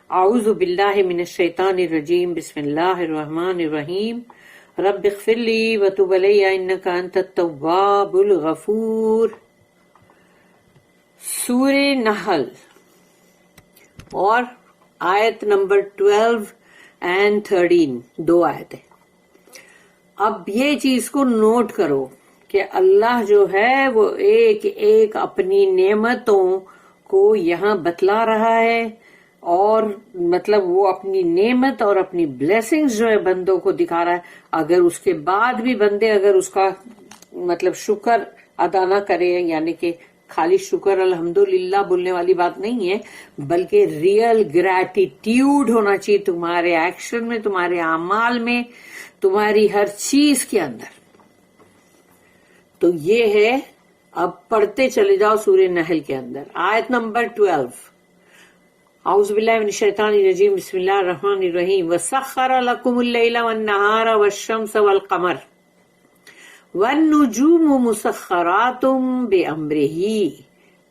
اعوذ باللہ من الشیطان الرجیم بسم اللہ الرحمن الرحیم رب اغفر لی وتب علی انک انت التواب الغفور. سورہ نحل اور آیت نمبر 12 and 13 دو آیتیں. اب یہ چیز کو نوٹ کرو کہ اللہ جو ہے وہ ایک ایک اپنی نعمتوں کو یہاں بتلا رہا ہے، اور مطلب وہ اپنی نعمت اور اپنی بلیسنگز جو ہے بندوں کو دکھا رہا ہے. اگر اس کے بعد بھی بندے اگر اس کا مطلب شکر ادا نہ کرے، یعنی کہ خالی شکر الحمدللہ بولنے والی بات نہیں ہے، بلکہ ریئل گریٹیٹیوڈ ہونا چاہیے تمہارے ایکشن میں، تمہارے اعمال میں، تمہاری ہر چیز کے اندر. تو یہ ہے. اب پڑھتے چلے جاؤ سورہ نحل کے اندر آیت نمبر 12. اعوذ باللہ من الشیطان الرجیم بسم اللہ الرحمن الرحیم وسخر لکم اللیل والنہار والشمس والقمر والنجوم مسخرات بامرہ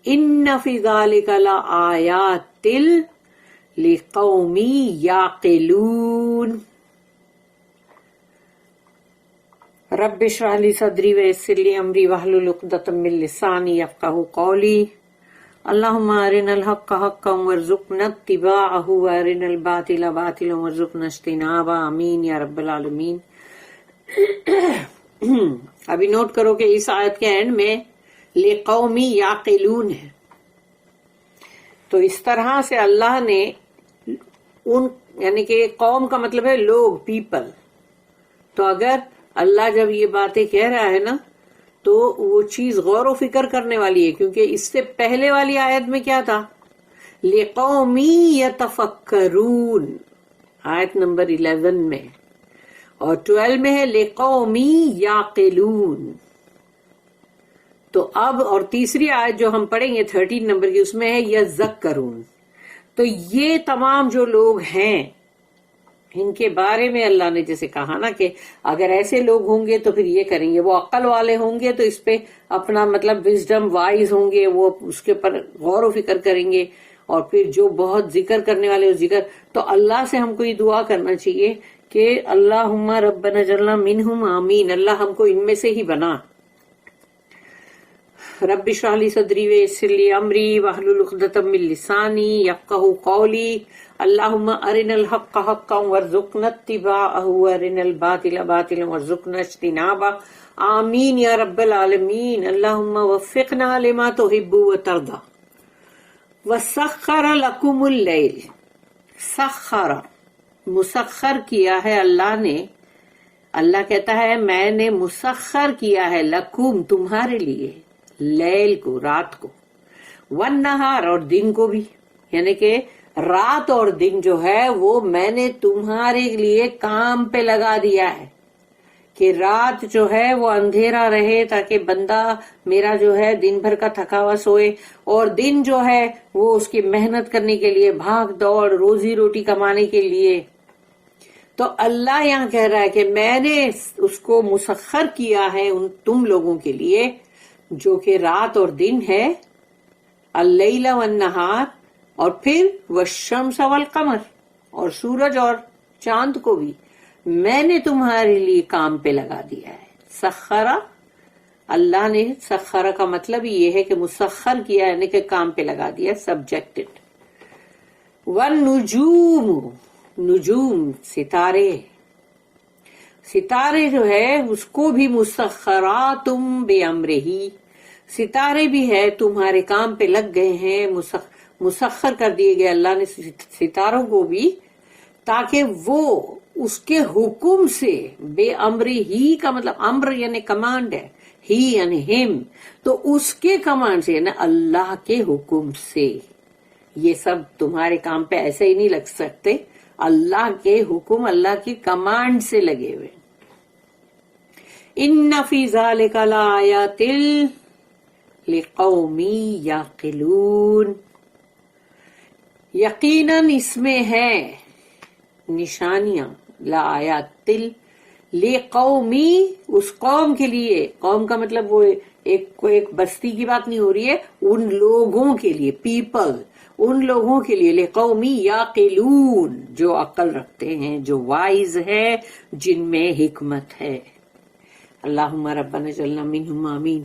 ان فی ذلک لآیات لقوم یعقلون. رب اشرح لی صدری ویسر لی امری واحلل عقدۃ من لسانی یفقہوا قولی. اللہم ارنا الحق حقا وارزقنا اتباعہ وارنا الباطل باطلا وارزقنا اجتنابہ، آمین یا رب العالمین. ابھی نوٹ کرو کہ اس آیت کے اینڈ میں لقوم یعقلون ہے. تو اس طرح سے اللہ نے ان یعنی کہ قوم کا مطلب ہے لوگ، پیپل. تو اگر اللہ جب یہ باتیں کہہ رہا ہے نا تو وہ چیز غور و فکر کرنے والی ہے، کیونکہ اس سے پہلے والی آیت میں کیا تھا؟ لقوم یتفکرون آیت نمبر 11 میں، اور 12 میں ہے لقوم یعقلون. تو اب اور تیسری آیت جو ہم پڑھیں گے 13 نمبر کی، اس میں ہے یذکرون. تو یہ تمام جو لوگ ہیں ان کے بارے میں اللہ نے جیسے کہا نا کہ اگر ایسے لوگ ہوں گے تو پھر یہ کریں گے، وہ عقل والے ہوں گے تو اس پہ اپنا مطلب وزڈم وائز ہوں گے، وہ اس کے پر غور و فکر کریں گے. اور پھر جو بہت ذکر کرنے والے ذکر. تو اللہ سے ہم کو یہ دعا کرنا چاہیے کہ اللہم ربنا اجعلنا منہم، آمین. اللہ ہم کو ان میں سے ہی بنا. رب اشرح لی صدری ویسر لی امری واحلل عقدۃ من لسانی یفقہوا قولی. اللہم ارنا الحق حقا وارزقنا اتباعہ وارنا الباطل باطلا وارزقنا اجتنابہ، آمین یا رب العالمین. اللہم وفقنا لما تحب وترضى. وسخر لکم اللیل، سخر مسخر کیا ہے اللہ نے. اللہ کہتا ہے میں نے مسخر کیا ہے لکم تمہارے لیے، لیل کو رات کو، والنہار اور دن کو بھی. یعنی کہ رات اور دن جو ہے وہ میں نے تمہارے لیے کام پہ لگا دیا ہے کہ رات جو ہے وہ اندھیرا رہے تاکہ بندہ میرا جو ہے دن بھر کا تھکا ہوا سوئے، اور دن جو ہے وہ اس کی محنت کرنے کے لیے، بھاگ دوڑ روزی روٹی کمانے کے لیے. تو اللہ یہاں کہہ رہا ہے کہ میں نے اس کو مسخر کیا ہے ان تم لوگوں کے لیے جو کہ رات اور دن ہے، اللیل والنہار، اور پھر والشمس والقمر، اور سورج اور چاند کو بھی میں نے تمہارے لیے کام پہ لگا دیا ہے. سخرا، اللہ نے سخرا کا مطلب یہ ہے کہ مسخر کیا یعنی کہ کام پہ لگا دیا، سبجیکٹڈ. والنجوم، نجوم ستارے، ستارے جو ہے اس کو بھی مسخرات بامرہ، ستارے بھی ہے تمہارے کام پہ لگ گئے ہیں، مسخر کر دیے گئے اللہ نے ستاروں کو بھی، تاکہ وہ اس کے حکم سے، بے امر ہی کا مطلب امر یعنی کمانڈ ہے، ہی یعنی ہم، تو اس کے کمانڈ سے یعنی اللہ کے حکم سے. یہ سب تمہارے کام پہ ایسے ہی نہیں لگ سکتے، اللہ کے حکم، اللہ کی کمانڈ سے لگے ہوئے. ان فی ذلک لآیات لقوم یعقلون، یقیناً اس میں ہے نشانیاں، لآیات لقومی، اس قوم کے لیے. قوم کا مطلب وہ ایک بستی کی بات نہیں ہو رہی ہے، ان لوگوں کے لیے، پیپل، ان لوگوں کے لیے لقومی یعقلون جو عقل رکھتے ہیں, جو وائز ہے, جن میں حکمت ہے. اللہم ربنا اجعلنا منہم آمین.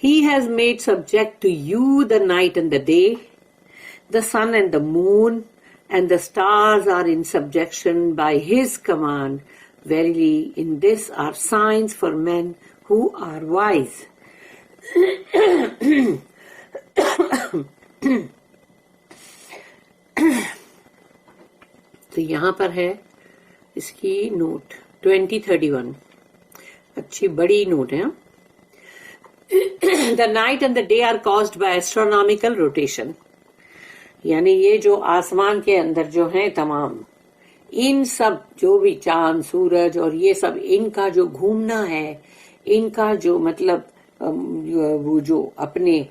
He has made subject to you the night and the day, the sun and the moon, and the stars are in subjection by his command. Verily, in this are signs for men who are wise. تو یہاں پر ہے اس کی note 2031, اچھی بڑی note ہے. The night and the day are caused by astronomical rotation. یعنی یہ جو آسمان کے اندر جو ہیں تمام, ان سب جو بھی چاند سورج اور یہ سب, ان کا جو گھومنا ہے, ان کا جو مطلب وہ جو اپنے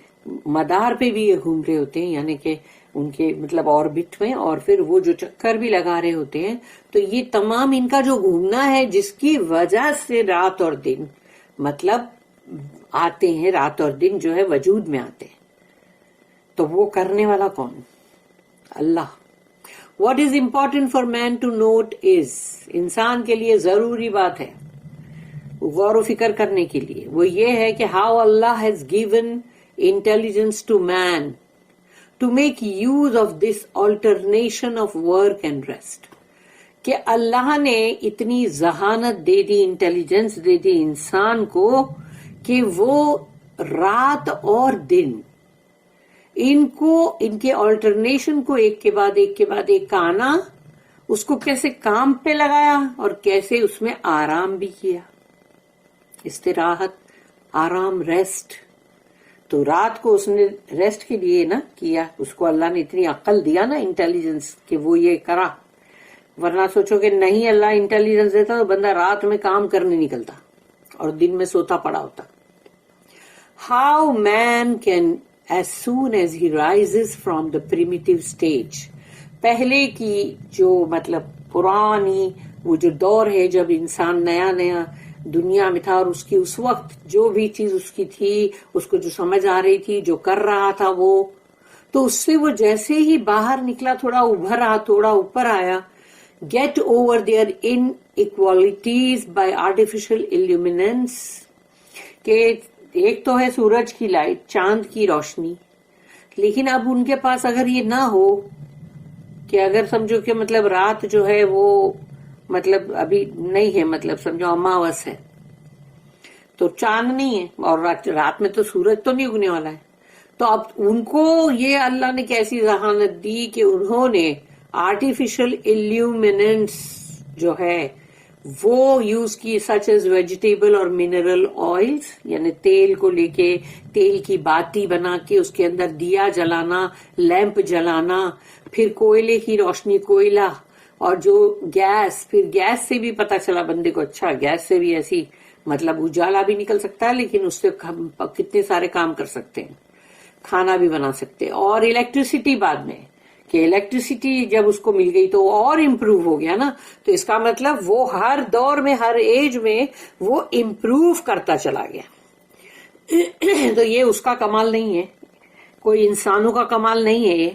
مدار پہ بھی یہ گھوم رہے ہوتے ہیں, یعنی کہ ان کے مطلب آربٹ میں, اور پھر وہ جو چکر بھی لگا رہے ہوتے ہیں, تو یہ تمام ان کا جو گھومنا ہے جس کی وجہ سے رات اور دن مطلب آتے ہیں, رات اور دن جو ہے وجود میں آتے ہیں. تو وہ کرنے والا کون؟ اللہ. What is important for man to note is, انسان کے لیے ضروری بات ہے غور و فکر کرنے کے لیے, وہ یہ ہے کہ how Allah has given intelligence to man to make use of this alternation of work and rest. کہ اللہ نے اتنی ذہانت دے دی, انٹیلیجنس دے دی انسان کو کہ وہ رات اور دن ان کو, ان کے آلٹرنیشن کو ایک کے بعد ایک کے بعد ایک کا آنا, اس کو کیسے کام پہ لگایا اور کیسے اس میں آرام بھی کیا, استراحت, آرام, ریسٹ. تو رات کو اس نے ریسٹ کے لیے نا کیا, اس کو اللہ نے اتنی عقل دیا نا, انٹیلیجنس, کہ وہ یہ کرا. ورنہ سوچو کہ نہیں اللہ انٹیلیجنس دیتا تو بندہ رات میں کام کرنے نکلتا اور دن میں سوتا پڑا ہوتا. How man can, as soon as he rises from the primitive stage, پہلے کی جو مطلب پرانی وہ جو دور ہے جب انسان نیا نیا دنیا میں تھا, اور اس کی اس وقت جو بھی چیز اس کی تھی, اس کو جو سمجھ آ رہی تھی, جو کر رہا تھا وہ, تو اس سے وہ جیسے ہی باہر نکلا, تھوڑا ابھرا, تھوڑا اوپر آیا, get over their inequalities by artificial illuminance. کہ ایک تو ہے سورج کی لائٹ, چاند کی روشنی, لیکن اب ان کے پاس اگر یہ نہ ہو کہ اگر سمجھو کہ مطلب رات جو ہے وہ مطلب ابھی نہیں ہے, مطلب سمجھو اماوس ہے تو چاند نہیں ہے, اور رات میں تو سورج تو نہیں اگنے والا ہے. تو اب ان کو یہ اللہ نے کیسی ذہانت دی کہ انہوں نے آرٹیفیشل ایلیومیننٹس جو ہے وہ یوز کی, سچ ایز ویجیٹیبل اور منرل آئلس, یعنی تیل کو لے کے تیل کی باتی بنا کے اس کے اندر دیا جلانا, لیمپ جلانا, پھر کوئلے کی روشنی, کوئلہ, اور جو گیس, پھر گیس سے بھی پتا چلا بندے کو اچھا گیس سے بھی ایسی مطلب اجالا بھی نکل سکتا ہے, لیکن اس سے کتنے سارے کام کر سکتے ہیں, کھانا بھی بنا سکتے ہیں. اور الیکٹریسٹی بعد میں, کہ الیکٹریسٹی جب اس کو مل گئی تو اور امپروو ہو گیا نا, تو اس کا مطلب وہ ہر دور میں ہر ایج میں وہ امپروو کرتا چلا گیا. تو یہ اس کا کمال نہیں ہے, کوئی انسانوں کا کمال نہیں ہے یہ.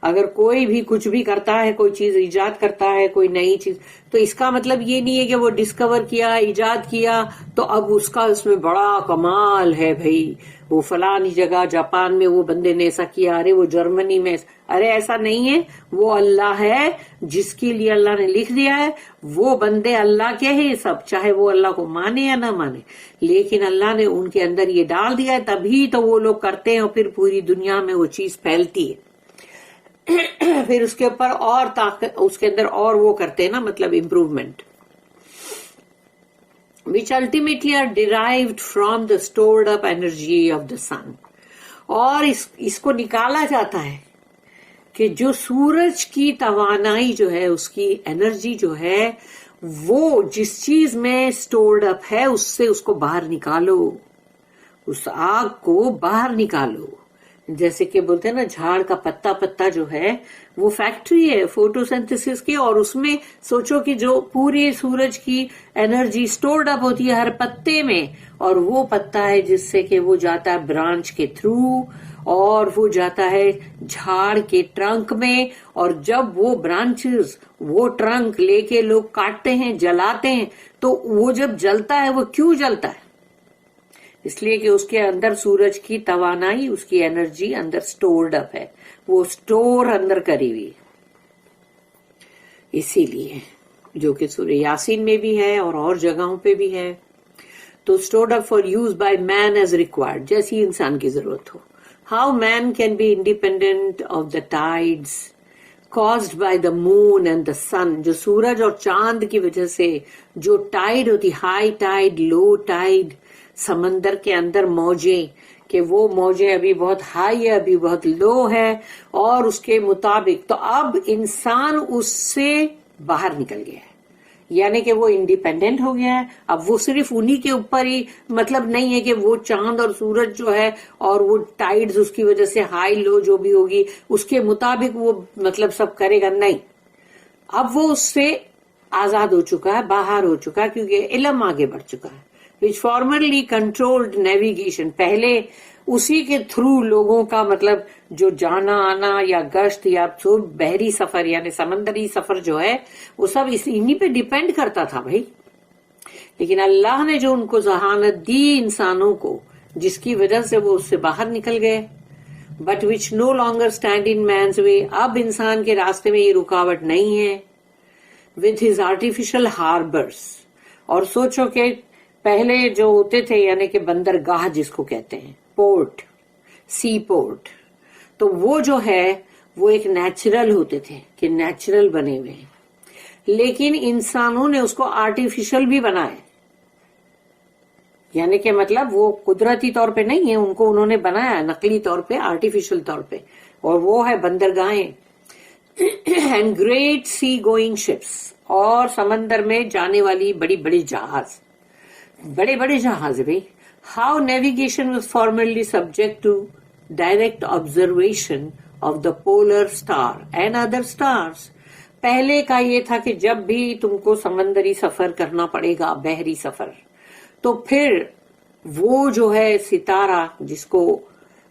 اگر کوئی بھی کچھ بھی کرتا ہے, کوئی چیز ایجاد کرتا ہے, کوئی نئی چیز, تو اس کا مطلب یہ نہیں ہے کہ وہ ڈسکور کیا, ایجاد کیا تو اب اس کا اس میں بڑا کمال ہے بھائی, وہ فلانی جگہ جاپان میں وہ بندے نے ایسا کیا, ارے وہ جرمنی میں, ارے ایسا نہیں ہے. وہ اللہ ہے جس کے لیے اللہ نے لکھ دیا ہے, وہ بندے اللہ کے ہیں سب, چاہے وہ اللہ کو مانے یا نہ مانے, لیکن اللہ نے ان کے اندر یہ ڈال دیا ہے, تبھی تو وہ لوگ کرتے ہیں, اور پھر پوری دنیا میں وہ چیز پھیلتی ہے. پھر اس کے اوپر اور طاقت, اس کے اندر اور وہ کرتے ہیں نا, مطلب improvement, which ultimately are derived from the stored up energy of the sun. اور اس کو نکالا جاتا ہے کہ جو سورج کی توانائی جو ہے, اس کی انرجی جو ہے, وہ جس چیز میں stored up ہے اس سے اس کو باہر نکالو, اس آگ کو باہر نکالو. جیسے کہ بولتے ہیں نا جھاڑ کا پتا پتا جو ہے وہ فیکٹری ہے فوٹو سینتھسس کی, اور اس میں سوچو کہ جو پورے سورج کی انرجی سٹورڈ اپ ہوتی ہے ہر پتے میں, اور وہ پتا ہے جس سے کہ وہ جاتا ہے برانچ کے تھرو, اور وہ جاتا ہے جھاڑ کے ٹرنک میں، اور جب وہ برانچز وہ ٹرنک لے کے لوگ کاٹتے ہیں، جلاتے ہیں، تو وہ جب جلتا ہے وہ کیوں جلتا ہے؟ اس لیے کہ اس کے اندر سورج کی توانائی، اس کی انرجی اندر سٹورڈ اپ ہے، وہ سٹور اندر کری ہوئی، اسی لیے جو کہ سورہ یاسین میں بھی ہے اور جگہوں پہ بھی ہے. تو stored up for use by man as required, جیسی انسان کی ضرورت ہو. How man can be independent of the tides caused by the moon and the sun، جو سورج اور چاند کی وجہ سے جو ٹائیڈ ہوتی، ہائی ٹائیڈ، لو ٹائیڈ، سمندر کے اندر موجیں، کہ وہ موجیں ابھی بہت ہائی ہے، ابھی بہت لو ہے، اور اس کے مطابق تو اب انسان اس سے باہر نکل گیا ہے، یعنی کہ وہ انڈیپینڈنٹ ہو گیا ہے. اب وہ صرف انہی کے اوپر ہی مطلب نہیں ہے کہ وہ چاند اور سورج جو ہے اور وہ ٹائیڈز اس کی وجہ سے ہائی لو جو بھی ہوگی اس کے مطابق وہ مطلب سب کرے گا، نہیں. اب وہ اس سے آزاد ہو چکا ہے، باہر ہو چکا ہے، کیونکہ علم آگے بڑھ چکا ہے. which formerly controlled navigation، پہلے اسی کے تھرو لوگوں کا مطلب جو جانا آنا یا گشت یا بحری سفر یعنی سمندری سفر جو ہے وہ سب انہی پہ ڈیپینڈ کرتا تھا بھائی. لیکن اللہ نے جو ان کو ذہانت دی انسانوں کو، جس کی وجہ سے وہ اس سے باہر نکل گئے، but which no longer stand in man's way, اب انسان کے راستے میں یہ رکاوٹ نہیں ہے. with his artificial harbors، اور سوچو کہ پہلے جو ہوتے تھے یعنی کہ بندرگاہ جس کو کہتے ہیں، پورٹ، سی پورٹ، تو وہ جو ہے وہ ایک نیچرل ہوتے تھے کہ نیچرل بنے ہوئے ہیں، لیکن انسانوں نے اس کو آرٹیفیشل بھی بنایا، یعنی کہ مطلب وہ قدرتی طور پہ نہیں ہے، ان کو انہوں نے بنایا نقلی طور پہ، آرٹیفیشل طور پہ، اور وہ ہے بندرگاہیں. And great sea going ships, اور سمندر میں جانے والی بڑی بڑی جہاز، بڑے بڑے جہاز بھائی. How navigation was formerly subject to direct observation of the polar star and other stars. پہلے کا یہ تھا کہ جب بھی تم کو سمندری سفر کرنا پڑے گا، بحری سفر، تو پھر وہ جو ہے ستارہ جس کو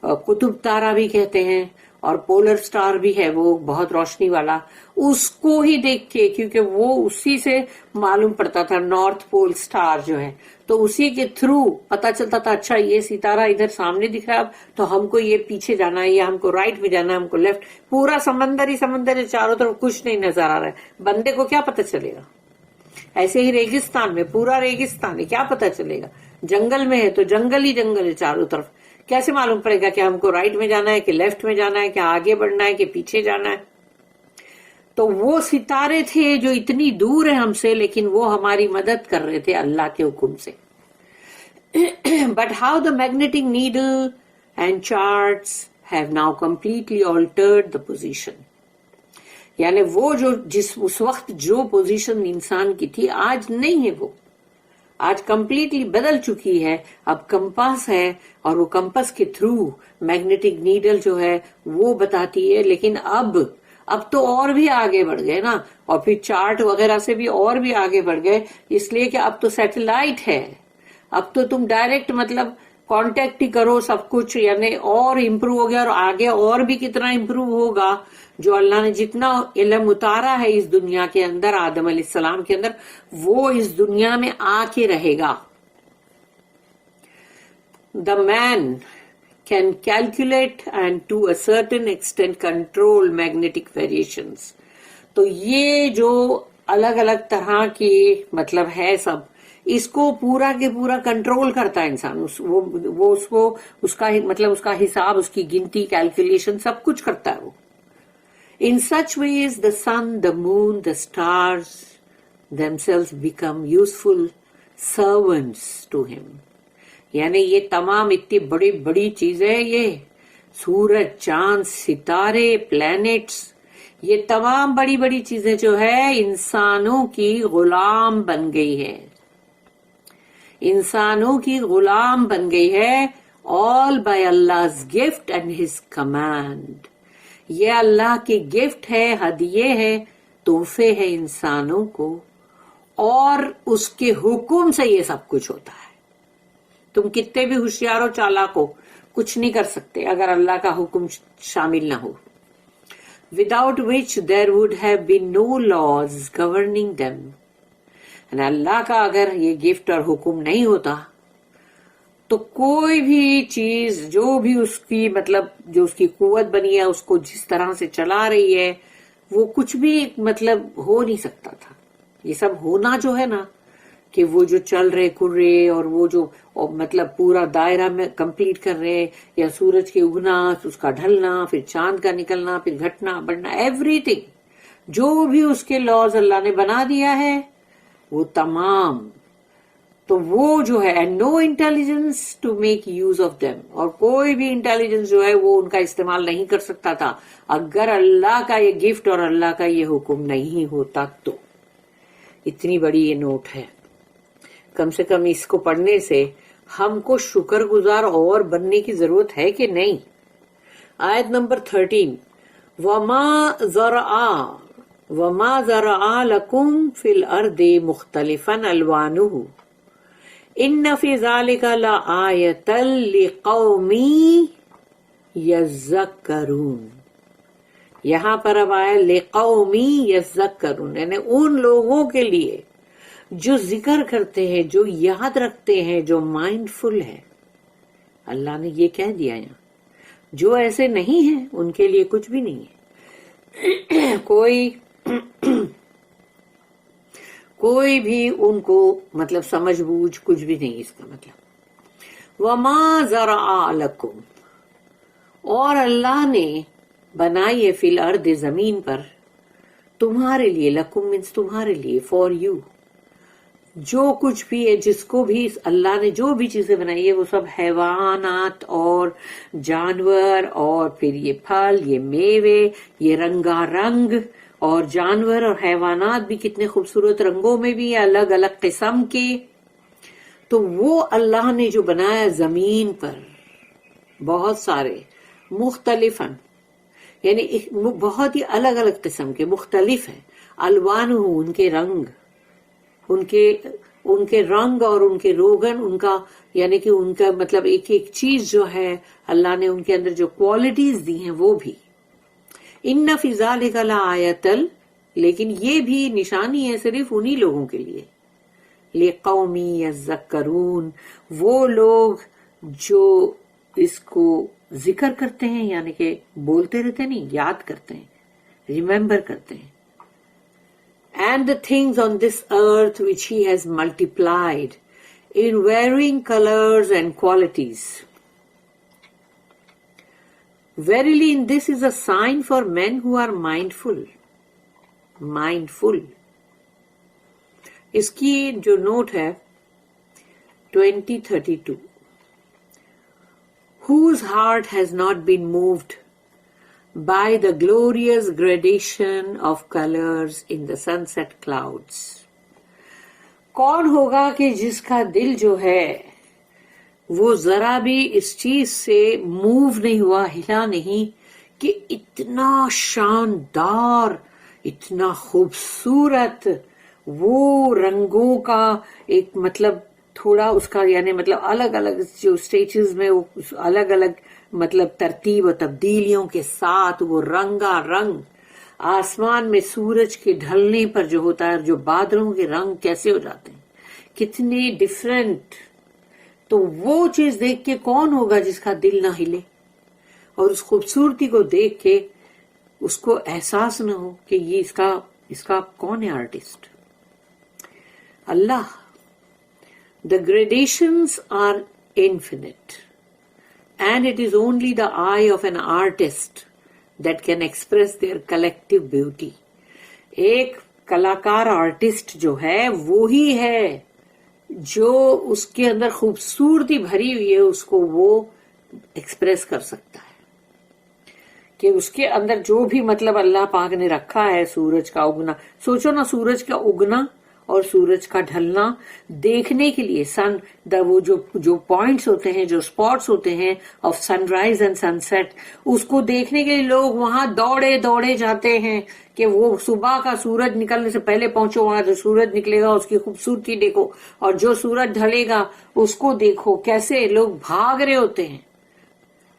قطب تارہ بھی کہتے ہیں اور پولر سٹار بھی ہے، وہ بہت روشنی والا، اس کو ہی دیکھ کے، کیونکہ وہ اسی سے معلوم پڑتا تھا، نارتھ پول سٹار جو ہے، تو اسی کے تھرو پتا چلتا تھا اچھا یہ ستارہ ادھر سامنے دکھ رہا ہے، تو ہم کو یہ پیچھے جانا ہے، یا ہم کو رائٹ میں جانا ہے، ہم کو لیفٹ. پورا سمندر ہی سمندر ہے، چاروں طرف کچھ نہیں نظر آ رہا ہے، بندے کو کیا پتا چلے گا؟ ایسے ہی ریگستان میں، پورا ریگستان ہے، کیا پتا چلے گا؟ جنگل میں ہے تو جنگل ہی جنگل ہے چاروں طرف، کیسے معلوم پڑے گا کہ ہم کو رائٹ میں جانا ہے کہ لیفٹ میں جانا ہے، کہ آگے بڑھنا ہے کہ پیچھے جانا ہے؟ تو وہ ستارے تھے جو اتنی دور ہیں ہم سے، لیکن وہ ہماری مدد کر رہے تھے اللہ کے حکم سے. But how the magnetic needle and charts have now completely altered the position, یعنی وہ جو اس وقت جو پوزیشن انسان کی تھی آج نہیں ہے، وہ آج کمپلیٹلی بدل چکی ہے. اب کمپاس ہے اور وہ کمپس کے تھرو میگنیٹک نیڈل جو ہے وہ بتاتی ہے، لیکن اب تو اور بھی آگے بڑھ گئے نا، اور پھر چارٹ وغیرہ سے بھی اور بھی آگے بڑھ گئے، اس لیے کہ اب تو سیٹلائٹ ہے، اب تو تم ڈائریکٹ مطلب کانٹیکٹ ہی کرو سب کچھ، یعنی اور امپروو ہو گیا، اور آگے اور بھی کتنا امپروو ہوگا. جو اللہ نے جتنا علم اتارا ہے اس دنیا کے اندر آدم علیہ السلام کے اندر، وہ اس دنیا میں آ کے رہے گا. دا مین can calculate and to a certain extent control magnetic variations. تو یہ جو الگ الگ طرح کی مطلب ہے سب، اس کو پورا کے پورا کنٹرول کرتا ہے انسان، وہ اس کو اس کا مطلب اس کا حساب، اس کی گنتی، کیلکولیشن سب کچھ کرتا ہے وہ. In such ways the sun, the moon, the stars themselves become useful servants to him. یعنی یہ تمام اتنی بڑی بڑی چیزیں، یہ سورج، چاند، ستارے، پلانٹس، یہ تمام بڑی بڑی چیزیں جو ہے انسانوں کی غلام بن گئی ہے، انسانوں کی غلام بن گئی ہے. all by Allah's gift and his command. یہ اللہ کی گفٹ ہے، ہدیے ہے، تحفے ہے انسانوں کو، اور اس کے حکم سے یہ سب کچھ ہوتا ہے. تم کتنے بھی ہوشیار ہو، چالاک ہو، کچھ نہیں کر سکتے اگر اللہ کا حکم شامل نہ ہو. without which there would have been no laws governing them. اللہ کا اگر یہ گفٹ اور حکم نہیں ہوتا تو کوئی بھی چیز جو بھی اس کی مطلب جو اس کی قوت بنی ہے اس کو جس طرح سے چلا رہی ہے وہ کچھ بھی مطلب ہو نہیں سکتا تھا. یہ سب ہونا جو ہے نا کہ وہ جو چل رہے کر رہے اور وہ جو مطلب پورا دائرہ میں کمپلیٹ کر رہے یا سورج کے اگنا اس کا ڈھلنا پھر چاند کا نکلنا پھر گھٹنا بڑھنا ایوری تھنگ جو بھی اس کے لاز اللہ نے بنا دیا ہے وہ تمام تو وہ جو ہے and no intelligence to make use of them اور کوئی بھی انٹیلیجنس جو ہے وہ ان کا استعمال نہیں کر سکتا تھا اگر اللہ کا یہ گفٹ اور اللہ کا یہ حکم نہیں ہوتا تو. اتنی بڑی یہ نوٹ ہے. کم سے کم اس کو پڑھنے سے ہم کو شکر گزار اور بننے کی ضرورت ہے کہ نہیں. آیت نمبر 13 وما زرعا لکم فی الارض مختلفا الوانہ ان فی ذلک لآیۃ لقوم یذکرون. یہاں پر اب آیا لقوم یذکرون یعنی ان لوگوں کے لیے جو ذکر کرتے ہیں جو یاد رکھتے ہیں جو مائنڈ فل ہے. اللہ نے یہ کہہ دیا یہاں جو ایسے نہیں ہیں ان کے لیے کچھ بھی نہیں ہے. کوئی بھی ان کو مطلب سمجھ بوجھ کچھ بھی نہیں. اس کا مطلب وما زرع لکم اور اللہ نے بنائی ہے فی الارض زمین پر تمہارے لیے لکم مینس تمہارے لیے فار یو جو کچھ بھی ہے جس کو بھی اللہ نے جو بھی چیزیں بنائی ہے وہ سب حیوانات اور جانور اور پھر یہ پھل یہ میوے یہ رنگا رنگ اور جانور اور حیوانات بھی کتنے خوبصورت رنگوں میں بھی الگ الگ قسم کے. تو وہ اللہ نے جو بنایا زمین پر بہت سارے مختلفاً یعنی بہت ہی الگ الگ قسم کے مختلف ہیں. الوان ان کے رنگ ان کے رنگ اور ان کے روغن ان کا یعنی کہ ان کا مطلب ایک ایک چیز جو ہے اللہ نے ان کے اندر جو کوالٹیز دی ہیں وہ بھی. ان فی ذلک لآیۃ لیکن یہ بھی نشانی ہے صرف انہی لوگوں کے لیے. لقوم یذکرون وہ لوگ جو اس کو ذکر کرتے ہیں یعنی کہ بولتے رہتے نہیں یاد کرتے ہیں ریممبر کرتے ہیں. And the things on this earth which he has multiplied in varying colors and qualities. Verily in this is a sign for men who are mindful. Mindful. اس کی جو نوٹ ہے 2032 whose heart has not been moved by the glorious gradation of colors in the sunset clouds. کون ہوگا کہ جس کا دل جو ہے وہ ذرا بھی اس چیز سے موو نہیں ہوا ہلا نہیں کہ اتنا شاندار اتنا خوبصورت وہ رنگوں کا ایک مطلب تھوڑا اس کا یعنی مطلب الگ الگ جو اسٹیجز میں الگ الگ مطلب ترتیب و تبدیلیوں کے ساتھ وہ رنگا رنگ آسمان میں سورج کے ڈھلنے پر جو ہوتا ہے جو بادلوں کے رنگ کیسے ہو جاتے ہیں کتنے ڈفرینٹ. تو وہ چیز دیکھ کے کون ہوگا جس کا دل نہ ہلے اور اس خوبصورتی کو دیکھ کے اس کو احساس نہ ہو کہ یہ اس کا کون ہے artist. Allah. The gradations are infinite and it is only the eye of an artist that can express their collective beauty. ایک کلاکار آرٹسٹ جو ہے وہی ہے جو اس کے اندر خوبصورتی بھری ہوئی ہے اس کو وہ ایکسپریس کر سکتا ہے کہ اس کے اندر جو بھی مطلب اللہ پاک نے رکھا ہے. سورج کا اگنا سوچو نا سورج کا اگنا اور سورج کا ڈھلنا دیکھنے کے لیے وہ جو پوائنٹس ہوتے ہیں جو اسپاٹس ہوتے ہیں of sunrise and sunset اس کو دیکھنے کے لیے لوگ وہاں دوڑے جاتے ہیں کہ وہ صبح کا سورج نکلنے سے پہلے پہنچو وہاں جو سورج نکلے گا اس کی خوبصورتی دیکھو اور جو سورج ڈھلے گا اس کو دیکھو. کیسے لوگ بھاگ رہے ہوتے ہیں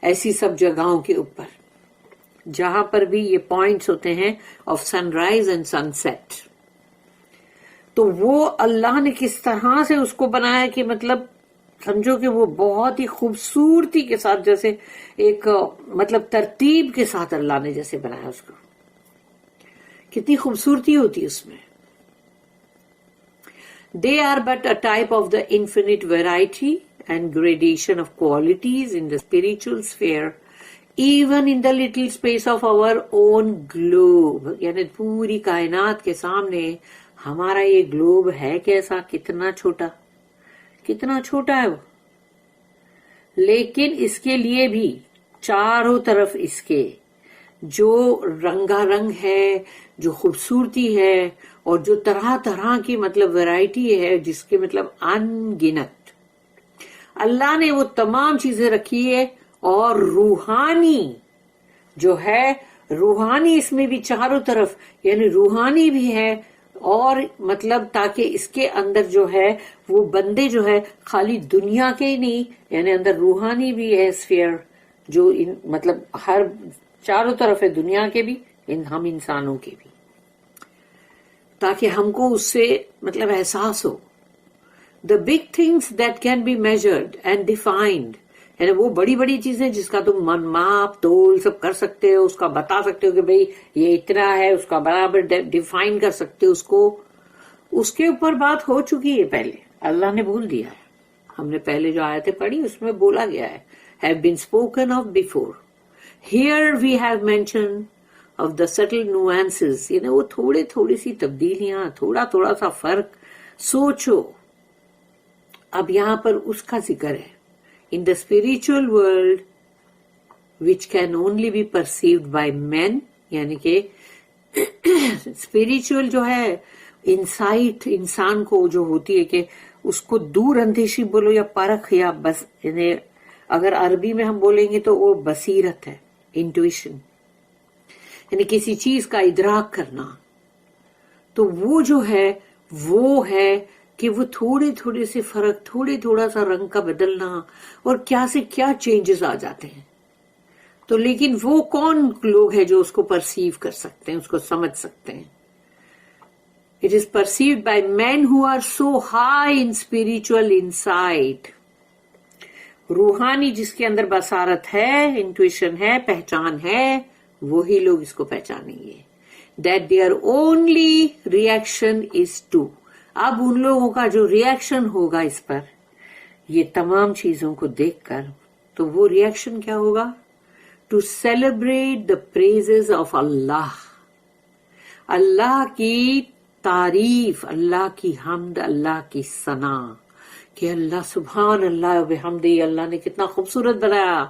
ایسی سب جگہوں کے اوپر جہاں پر بھی یہ پوائنٹس ہوتے ہیں of sunrise and sunset. تو وہ اللہ نے کس طرح سے اس کو بنایا کہ مطلب سمجھو کہ وہ بہت ہی خوبصورتی کے ساتھ، جیسے ایک مطلب ترتیب کے ساتھ اللہ نے جیسے بنایا اس کو، کتنی خوبصورتی ہوتی اس میں. They are but a type of the infinite variety and gradation of qualities in the spiritual sphere, even in the little space of our own globe. یعنی پوری کائنات کے سامنے ہمارا یہ گلوب ہے کیسا، کتنا چھوٹا، کتنا چھوٹا ہے وہ، لیکن اس کے لیے بھی چاروں طرف اس کے جو رنگا رنگ ہے، جو خوبصورتی ہے، اور جو طرح طرح کی مطلب ویرائٹی ہے، جس کے مطلب ان گنت اللہ نے وہ تمام چیزیں رکھی ہے. اور روحانی جو ہے، روحانی اس میں بھی چاروں طرف، یعنی روحانی بھی ہے، اور مطلب تاکہ اس کے اندر جو ہے وہ بندے جو ہے خالی دنیا کے ہی نہیں، یعنی اندر روحانی بھی ہے اسفیئر جو مطلب ہر چاروں طرف ہے، دنیا کے بھی، ہم انسانوں کے بھی، تاکہ ہم کو اس سے مطلب احساس ہو. The big things that can be measured and defined, یعنی وہ بڑی بڑی چیزیں جس کا تم ماپ تول سب کر سکتے ہو، اس کا بتا سکتے ہو کہ بھئی یہ اتنا ہے، اس کا برابر ڈیفائن کر سکتے ہو اس کو، اس کے اوپر بات ہو چکی ہے پہلے، اللہ نے بول دیا ہے. ہم نے پہلے جو آیتیں پڑھی اس میں بولا گیا ہے have been spoken of before. Here we have mentioned of the subtle nuances، یعنی وہ تھوڑی سی تبدیلیاں، تھوڑا سا فرق. سوچو اب یہاں پر اس کا ذکر ہے. In the spiritual world which can only be perceived by men، یعنی کہ spiritual جو ہے انسائٹ انسان کو جو ہوتی ہے کہ اس کو دور اندیشی بولو یا پرکھ یا بس، یعنی اگر عربی میں ہم بولیں گے تو وہ بصیرت ہے، انٹویشن، یعنی کسی چیز کا ادراک کرنا. تو وہ جو ہے وہ ہے کہ وہ تھوڑے سے فرق، تھوڑا سا رنگ کا بدلنا، اور کیا سے کیا چینجز آ جاتے ہیں. تو لیکن وہ کون لوگ ہیں جو اس کو پرسیو کر سکتے ہیں، اس کو سمجھ سکتے ہیں. It is perceived by men who are so high in spiritual insight. روحانی جس کے اندر بصارت ہے، انٹویشن ہے، پہچان ہے، وہی لوگ اس کو پہچانیں گے. That their only reaction is to، اب ان لوگوں کا جو ریئیکشن ہوگا اس پر، یہ تمام چیزوں کو دیکھ کر، تو وہ ریئیکشن کیا ہوگا؟ To celebrate the praises of اللہ، اللہ کی تعریف، اللہ کی حمد، اللہ کی ثنا، کہ اللہ سبحان اللہ وبحمدہ، اللہ نے کتنا خوبصورت بنایا،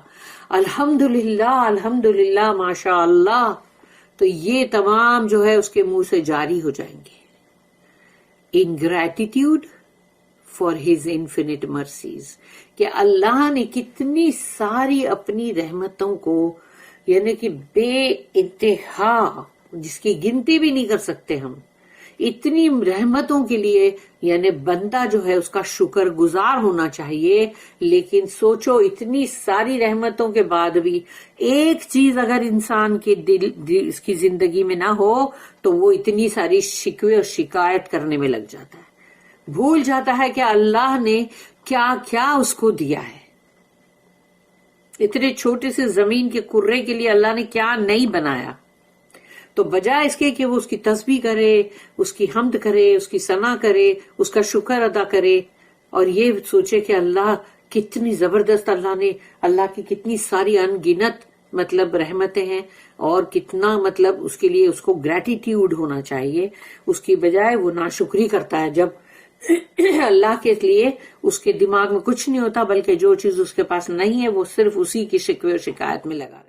الحمدللہ الحمدللہ ماشاء اللہ. تو یہ تمام جو ہے اس کے منہ سے جاری ہو جائیں گے. In gratitude for his infinite mercies، کہ اللہ نے کتنی ساری اپنی رحمتوں کو، یعنی کہ بے انتہا، جس کی گنتی بھی نہیں کر سکتے ہم، اتنی رحمتوں کے لیے، یعنی بندہ جو ہے اس کا شکر گزار ہونا چاہیے. لیکن سوچو اتنی ساری رحمتوں کے بعد بھی ایک چیز اگر انسان کے اس کی زندگی میں نہ ہو تو وہ اتنی ساری شکوے اور شکایت کرنے میں لگ جاتا ہے، بھول جاتا ہے کہ اللہ نے کیا کیا اس کو دیا ہے. اتنے چھوٹے سے زمین کے کرے کے لیے اللہ نے کیا نہیں بنایا. تو بجائے اس کے کہ وہ اس کی تسبیح کرے، اس کی حمد کرے، اس کی ثنا کرے، اس کا شکر ادا کرے، اور یہ سوچے کہ اللہ کتنی زبردست، اللہ کی کتنی ساری ان گنت مطلب رحمتیں ہیں، اور کتنا مطلب اس کے لیے اس کو گریٹیٹیوڈ ہونا چاہیے. اس کی بجائے وہ ناشکری کرتا ہے جب اللہ کے لیے اس کے دماغ میں کچھ نہیں ہوتا، بلکہ جو چیز اس کے پاس نہیں ہے وہ صرف اسی کی شکوے اور شکایت میں لگا رہے.